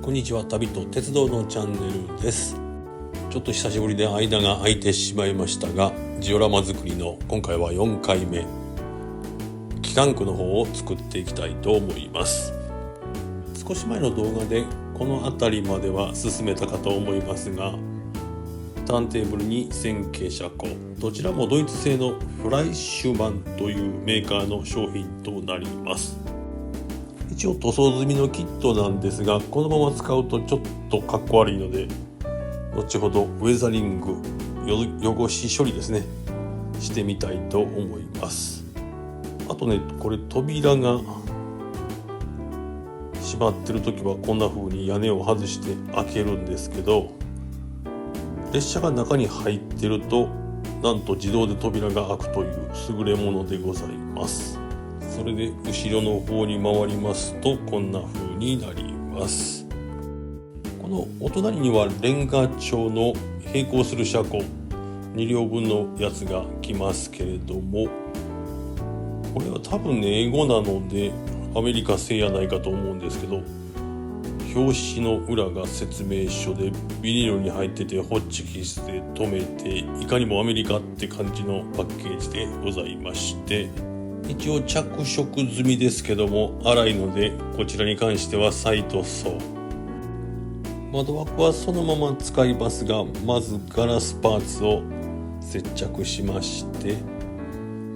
こんにちは。旅と鉄道のチャンネルです。ちょっと久しぶりで間が空いてしまいましたが、ジオラマ作りの今回は4回目、機関区の方を作っていきたいと思います。少し前の動画でこの辺りまでは進めたかと思いますが、ターンテーブルに線形車庫、どちらもドイツ製のフライッシュマンというメーカーの商品となります。一応塗装済みのキットなんですが、このまま使うとちょっとかっこ悪いので、後ほどウェザリング、汚し処理ですね、してみたいと思います。あとね、これ扉が閉まってる時はこんな風に屋根を外して開けるんですけど、列車が中に入ってるとなんと自動で扉が開くという優れものでございます。それで後ろの方に回りますとこんな風になります。このお隣にはレンガ調の並行する車庫2両分のやつが来ますけれども、これは多分ね英語なのでアメリカ製やないかと思うんですけど、表紙の裏が説明書でビニールに入っててホッチキスで留めて、いかにもアメリカって感じのパッケージでございまして、一応着色済みですけども粗いので、こちらに関しては再塗装。窓枠はそのまま使いますが、まずガラスパーツを接着しまして、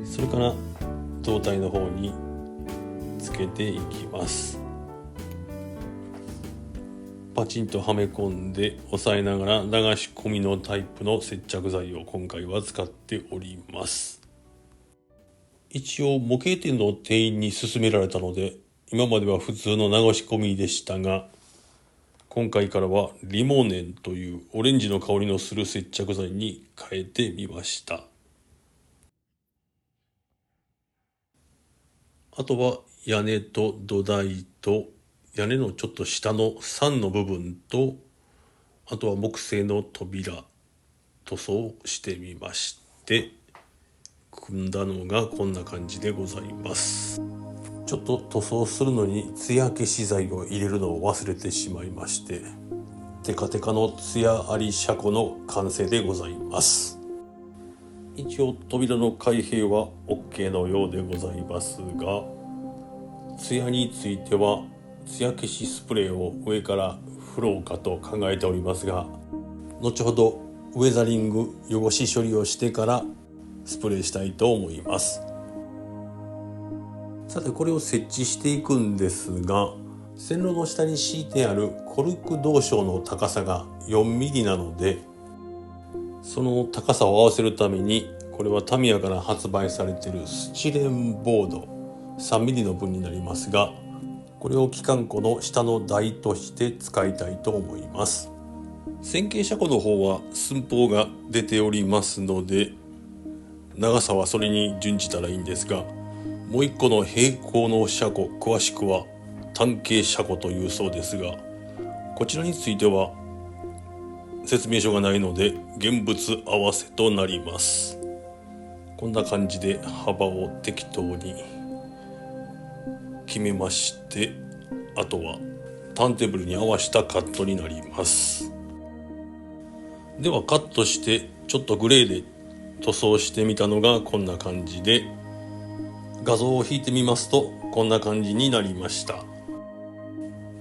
それから胴体の方につけていきます。パチンとはめ込んで押さえながら流し込みのタイプの接着剤を今回は使っております。一応模型店の店員に勧められたので、今までは普通の流し込みでしたが、今回からはリモネンというオレンジの香りのする接着剤に変えてみました。あとは屋根と土台と屋根のちょっと下の3の部分と、あとは木製の扉、塗装してみまして、組んだのがこんな感じでございます。ちょっと塗装するのに艶消し剤を入れるのを忘れてしまいまして、テカテカの艶あり車庫の完成でございます。一応扉の開閉は OK のようでございますが、艶については艶消しスプレーを上から振ろうかと考えておりますが、後ほどウェザリング汚し処理をしてからスプレーしたいと思います。さて、これを設置していくんですが、線路の下に敷いてあるコルク導床の高さが4ミリなので、その高さを合わせるために、これはタミヤから発売されているスチレンボード3ミリの分になりますが、これを機関庫の下の台として使いたいと思います。線形車庫の方は寸法が出ておりますので、長さはそれに準じたらいいんですが、もう一個の平行の車庫、詳しくは単形車庫というそうですが、こちらについては説明書がないので現物合わせとなります。こんな感じで幅を適当に決めまして、あとはターンテーブルに合わせたカットになります。ではカットしてちょっとグレーで塗装してみたのがこんな感じで、画像を引いてみますとこんな感じになりました。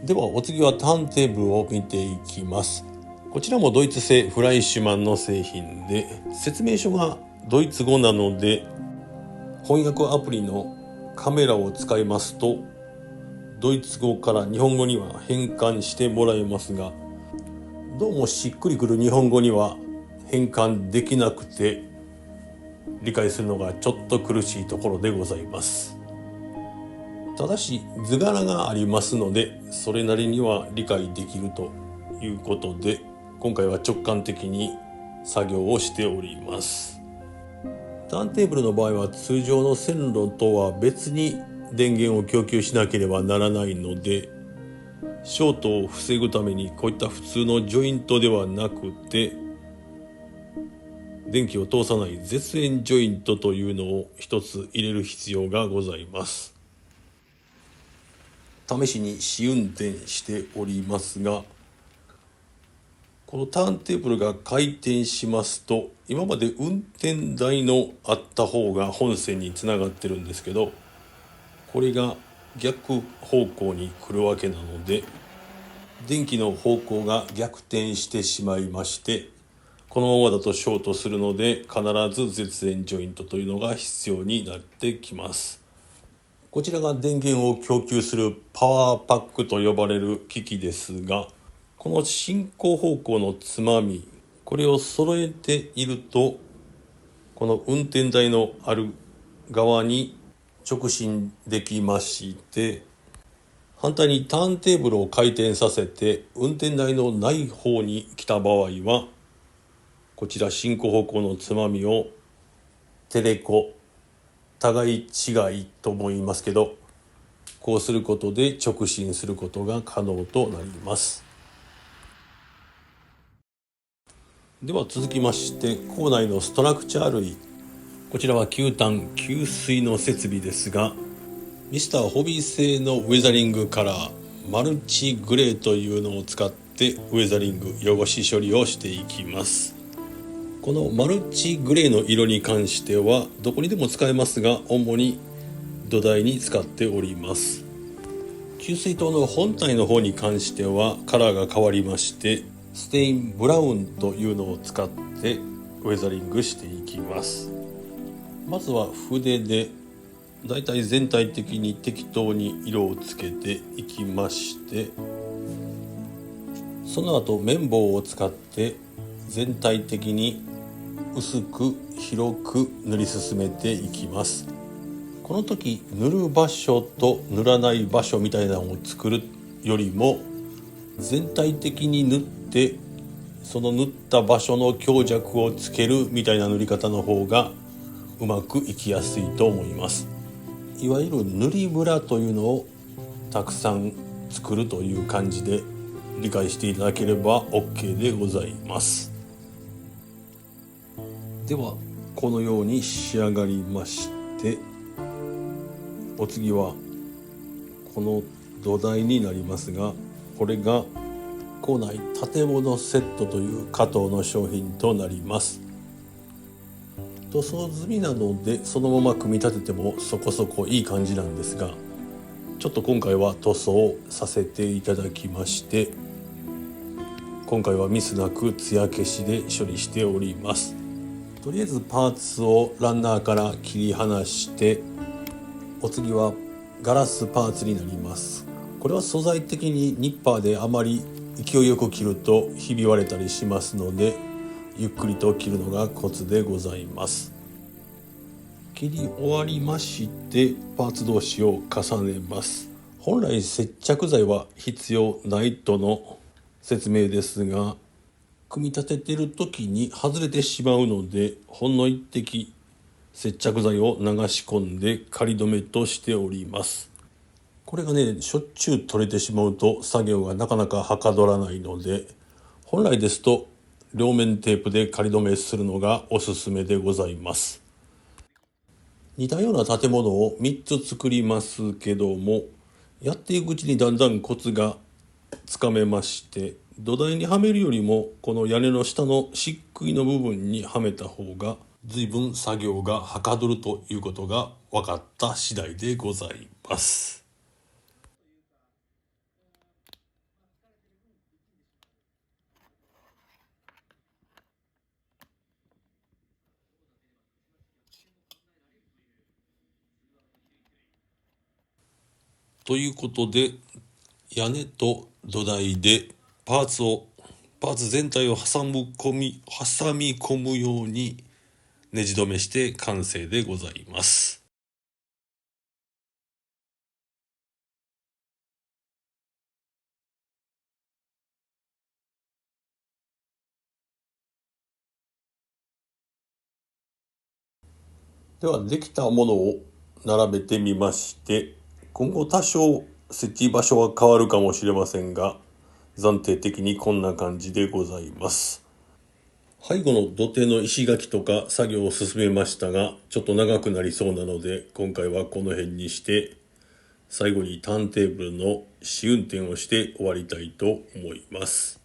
ではお次はターンテーブルを見ていきます。こちらもドイツ製フライシュマンの製品で、説明書がドイツ語なので翻訳アプリのカメラを使いますとドイツ語から日本語には変換してもらえますが、どうもしっくりくる日本語には変換できなくて、理解するのがちょっと苦しいところでございます。ただし図柄がありますので、それなりには理解できるということで、今回は直感的に作業をしております。ターンテーブルの場合は通常の線路とは別に電源を供給しなければならないので、ショートを防ぐためにこういった普通のジョイントではなくて、電気を通さない絶縁ジョイントというのを一つ入れる必要がございます。試しに試運転しておりますが、このターンテーブルが回転しますと、今まで運転台のあった方が本線につながってるんですけど、これが逆方向に来るわけなので、電気の方向が逆転してしまいまして、このままだとショートするので、必ず絶縁ジョイントというのが必要になってきます。こちらが電源を供給するパワーパックと呼ばれる機器ですが、この進行方向のつまみ、これを揃えていると、この運転台のある側に直進できまして、反対にターンテーブルを回転させて運転台のない方に来た場合は、こちら進行方向のつまみをテレコ、互い違いと思いますけど、こうすることで直進することが可能となります。では続きまして、構内のストラクチャー類、こちらは吸炭吸水の設備ですが、ミスターホビー製のウェザリングカラーマルチグレーというのを使ってウェザリング汚し処理をしていきます。このマルチグレーの色に関してはどこにでも使えますが、主に土台に使っております。給水塔の本体の方に関してはカラーが変わりまして、ステインブラウンというのを使ってウェザリングしていきます。まずは筆でだいたい全体的に適当に色をつけていきまして、その後綿棒を使って全体的に薄く広く塗り進めていきます。この時塗る場所と塗らない場所みたいなのを作るよりも、全体的に塗ってその塗った場所の強弱をつけるみたいな塗り方の方がうまくいきやすいと思います。いわゆる塗りムラというのをたくさん作るという感じで理解していただければ OK でございます。ではこのように仕上がりまして、お次はこの土台になりますが、これが構内建物セットという加藤の商品となります。塗装済みなのでそのまま組み立ててもそこそこいい感じなんですが、ちょっと今回は塗装させていただきまして、今回はミスなく艶消しで処理しております。とりあえずパーツをランナーから切り離して、お次はガラスパーツになります。これは素材的にニッパーであまり勢いよく切るとひび割れたりしますので、ゆっくりと切るのがコツでございます。切り終わりましてパーツ同士を重ねます。本来接着剤は必要ないとの説明ですが、組み立てている時に外れてしまうので、ほんの一滴接着剤を流し込んで仮止めとしております。これがね、しょっちゅう取れてしまうと作業がなかなかはかどらないので、本来ですと両面テープで仮止めするのがおすすめでございます。似たような建物を3つ作りますけども、やっていくうちにだんだんコツがつかめまして、土台にはめるよりもこの屋根の下の漆喰の部分にはめた方が随分作業がはかどるということが分かった次第でございます。ということで、屋根と土台でパーツ全体を挟み込むようにネジ止めして完成でございます。ではできたものを並べてみまして、今後多少設置場所は変わるかもしれませんが、暫定的にこんな感じでございます。背後の土手の石垣とか作業を進めましたが、ちょっと長くなりそうなので今回はこの辺にして、最後にターンテーブルの試運転をして終わりたいと思います。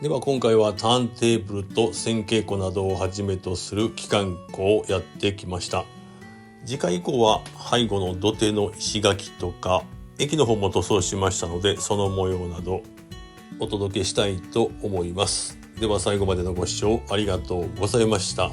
では今回はターンテーブルと線稽古などをはじめとする機関庫をやってきました。次回以降は背後の土手の石垣とか駅の方も塗装しましたので、その模様などお届けしたいと思います。では最後までのご視聴ありがとうございました。